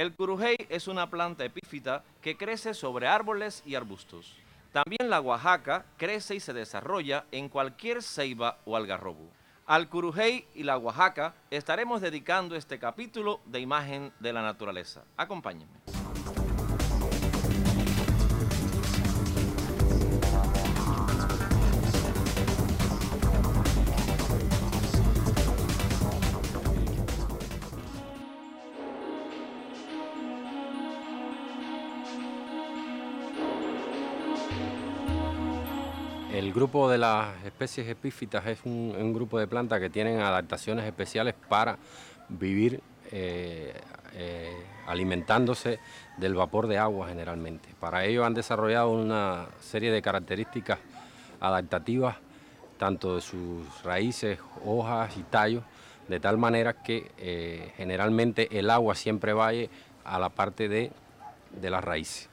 El curujey es una planta epífita que crece sobre árboles y arbustos. También la guajaca crece y se desarrolla en cualquier ceiba o algarrobo. Al curujey y la guajaca estaremos dedicando este capítulo de Imagen de la Naturaleza. Acompáñenme. El grupo de las especies epífitas es un grupo de plantas que tienen adaptaciones especiales para vivir alimentándose del vapor de agua generalmente. Para ello han desarrollado una serie de características adaptativas, tanto de sus raíces, hojas y tallos, de tal manera que generalmente el agua siempre vaya a la parte de las raíces.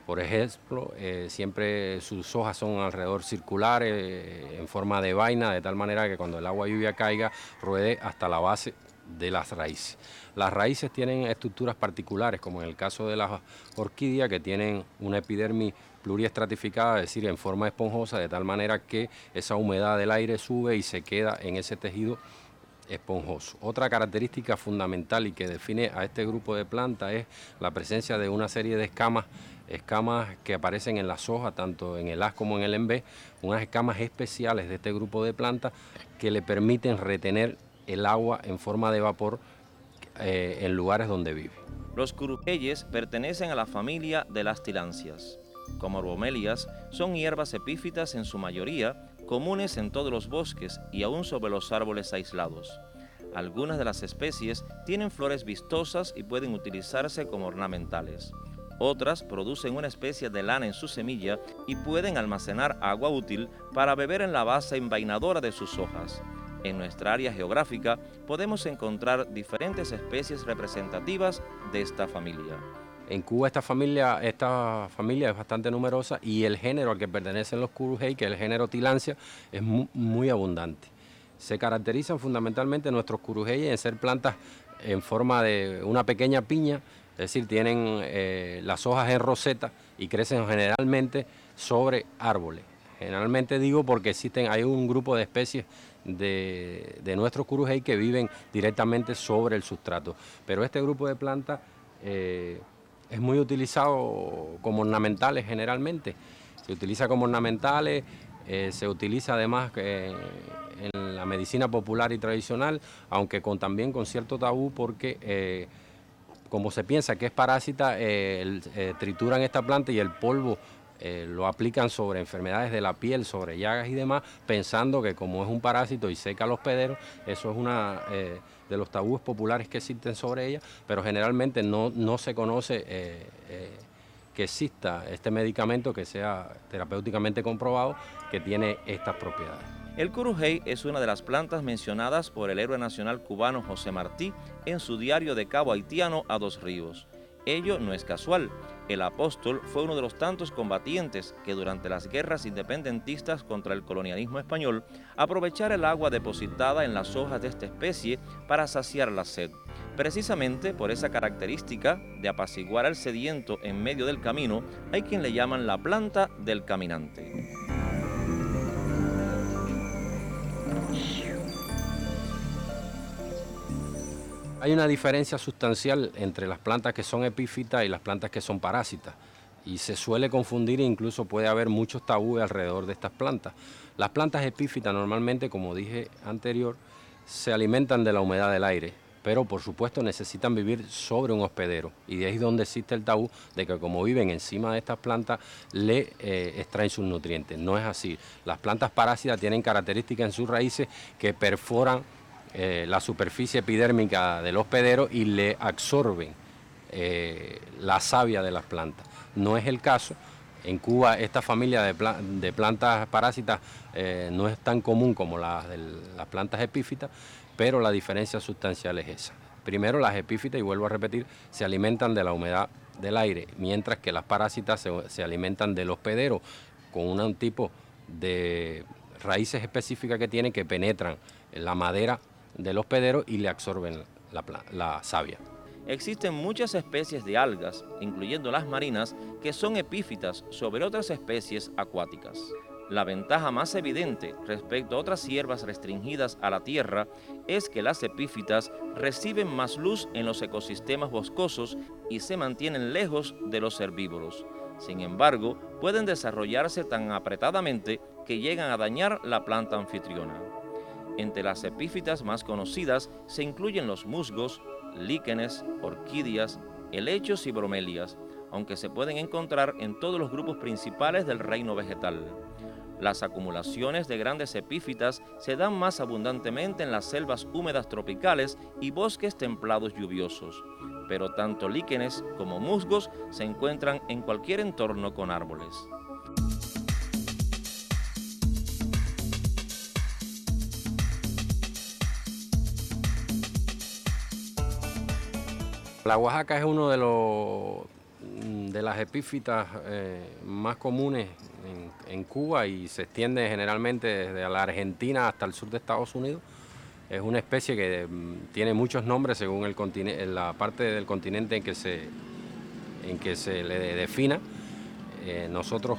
Por ejemplo, siempre sus hojas son alrededor circulares, en forma de vaina, de tal manera que cuando el agua lluvia caiga, ruede hasta la base de las raíces. Las raíces tienen estructuras particulares, como en el caso de las orquídeas, que tienen una epidermis pluriestratificada, es decir, en forma esponjosa, de tal manera que esa humedad del aire sube y se queda en ese tejido esponjoso. Otra característica fundamental y que define a este grupo de plantas es la presencia de una serie de escamas que aparecen en las hojas, tanto en el haz como en el envés, unas escamas especiales de este grupo de plantas que le permiten retener el agua en forma de vapor en lugares donde vive. Los curujeyes pertenecen a la familia de las tiláceas. Como bromelias, son hierbas epífitas en su mayoría, comunes en todos los bosques y aún sobre los árboles aislados. Algunas de las especies tienen flores vistosas y pueden utilizarse como ornamentales. Otras producen una especie de lana en su semilla y pueden almacenar agua útil para beber en la base envainadora de sus hojas. En nuestra área geográfica podemos encontrar diferentes especies representativas de esta familia. En Cuba esta familia es bastante numerosa y el género al que pertenecen los curujey, que es el género Tillandsia, es muy abundante. Se caracterizan fundamentalmente nuestros curujey en ser plantas en forma de una pequeña piña, es decir, tienen las hojas en roseta y crecen generalmente sobre árboles. Generalmente digo porque hay un grupo de especies de nuestros curujey que viven directamente sobre el sustrato, pero este grupo de plantas es muy utilizado como ornamentales generalmente. Se utiliza como ornamentales, se utiliza además en la medicina popular y tradicional, aunque también con cierto tabú porque como se piensa que es parásita, trituran esta planta y el polvo lo aplican sobre enfermedades de la piel, sobre llagas y demás, pensando que como es un parásito y seca los pederos, eso es una de los tabúes populares que existen sobre ella, pero generalmente no se conoce que exista este medicamento que sea terapéuticamente comprobado que tiene estas propiedades. El curujey es una de las plantas mencionadas por el héroe nacional cubano José Martí en su diario de Cabo Haitiano a Dos Ríos. Ello no es casual. El apóstol fue uno de los tantos combatientes que durante las guerras independentistas contra el colonialismo español aprovechara el agua depositada en las hojas de esta especie para saciar la sed. Precisamente por esa característica de apaciguar al sediento en medio del camino, hay quien le llaman la planta del caminante. Hay una diferencia sustancial entre las plantas que son epífitas y las plantas que son parásitas. Y se suele confundir e incluso puede haber muchos tabúes alrededor de estas plantas. Las plantas epífitas normalmente, como dije anterior, se alimentan de la humedad del aire, pero por supuesto necesitan vivir sobre un hospedero. Y de ahí es donde existe el tabú de que como viven encima de estas plantas, le extraen sus nutrientes. No es así. Las plantas parásitas tienen características en sus raíces que perforan la superficie epidérmica del hospedero y le absorben la savia de las plantas. No es el caso. En Cuba esta familia de plantas parásitas no es tan común como las de las plantas epífitas, pero la diferencia sustancial es esa. Primero, las epífitas, y vuelvo a repetir, se alimentan de la humedad del aire, mientras que las parásitas se alimentan del hospedero con un tipo de raíces específicas que tienen, que penetran en la madera del hospedero y le absorben la savia. Existen muchas especies de algas, incluyendo las marinas, que son epífitas sobre otras especies acuáticas. La ventaja más evidente respecto a otras hierbas restringidas a la tierra es que las epífitas reciben más luz en los ecosistemas boscosos y se mantienen lejos de los herbívoros. Sin embargo, pueden desarrollarse tan apretadamente que llegan a dañar la planta anfitriona. Entre las epífitas más conocidas se incluyen los musgos, líquenes, orquídeas, helechos y bromelias, aunque se pueden encontrar en todos los grupos principales del reino vegetal. Las acumulaciones de grandes epífitas se dan más abundantemente en las selvas húmedas tropicales y bosques templados lluviosos, pero tanto líquenes como musgos se encuentran en cualquier entorno con árboles. La Oaxaca es uno de las epífitas más comunes en Cuba y se extiende generalmente desde la Argentina hasta el sur de Estados Unidos. Es una especie que tiene muchos nombres según la parte del continente en que se le defina. Nosotros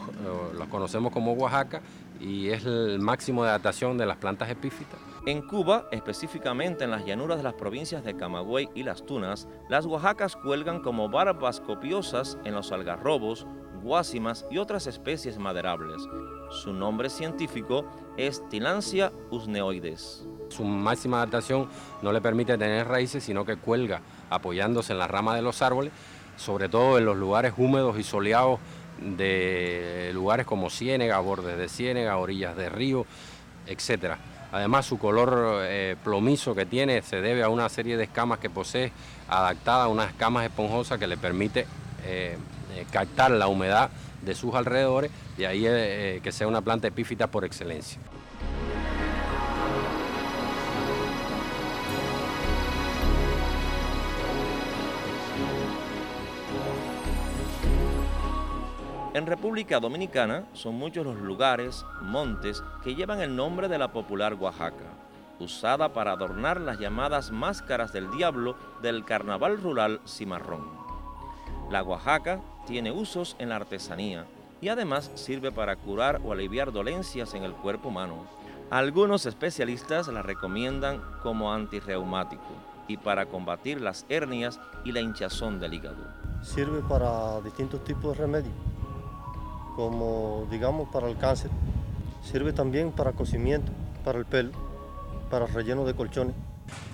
los conocemos como Oaxaca y es el máximo de adaptación de las plantas epífitas. En Cuba, específicamente en las llanuras de las provincias de Camagüey y Las Tunas, las oaxacas cuelgan como barbas copiosas en los algarrobos, guásimas y otras especies maderables. Su nombre científico es Tillandsia usneoides. Su máxima adaptación no le permite tener raíces, sino que cuelga apoyándose en la rama de los árboles, sobre todo en los lugares húmedos y soleados de lugares como ciénega, bordes de ciénega, orillas de río, etc. Además, su color plomizo que tiene se debe a una serie de escamas que posee, adaptada a unas escamas esponjosas que le permite captar la humedad de sus alrededores, y ahí que sea una planta epífita por excelencia. En República Dominicana son muchos los lugares, montes, que llevan el nombre de la popular Oaxaca, usada para adornar las llamadas máscaras del diablo del carnaval rural cimarrón. La Oaxaca tiene usos en la artesanía y además sirve para curar o aliviar dolencias en el cuerpo humano. Algunos especialistas la recomiendan como antirreumático y para combatir las hernias y la hinchazón del hígado. Sirve para distintos tipos de remedios, como digamos para el cáncer. Sirve también para cocimiento, para el pelo, para relleno de colchones.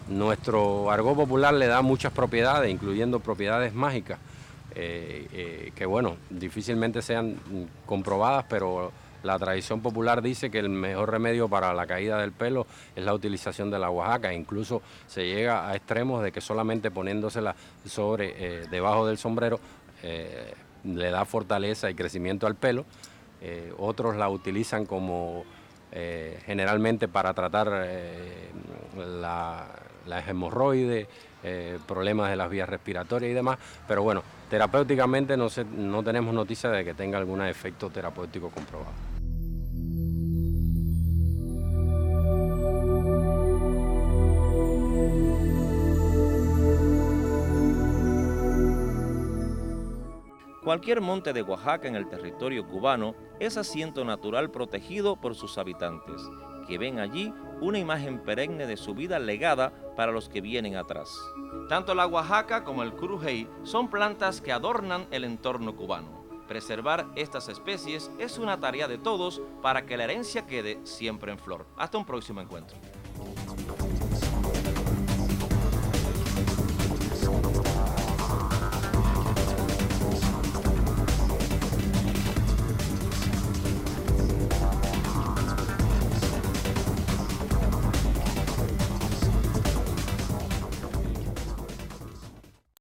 Nuestro argot popular le da muchas propiedades, incluyendo propiedades mágicas, que bueno, difícilmente sean comprobadas, pero la tradición popular dice que el mejor remedio para la caída del pelo es la utilización de la Oaxaca. Incluso se llega a extremos de que solamente poniéndosela debajo del sombrero le da fortaleza y crecimiento al pelo. Otros la utilizan como generalmente para tratar las hemorroides, problemas de las vías respiratorias y demás, pero bueno, terapéuticamente no tenemos noticia de que tenga algún efecto terapéutico comprobado. Cualquier monte de Oaxaca en el territorio cubano es asiento natural protegido por sus habitantes, que ven allí una imagen perenne de su vida legada para los que vienen atrás. Tanto la Oaxaca como el curujey son plantas que adornan el entorno cubano. Preservar estas especies es una tarea de todos para que la herencia quede siempre en flor. Hasta un próximo encuentro.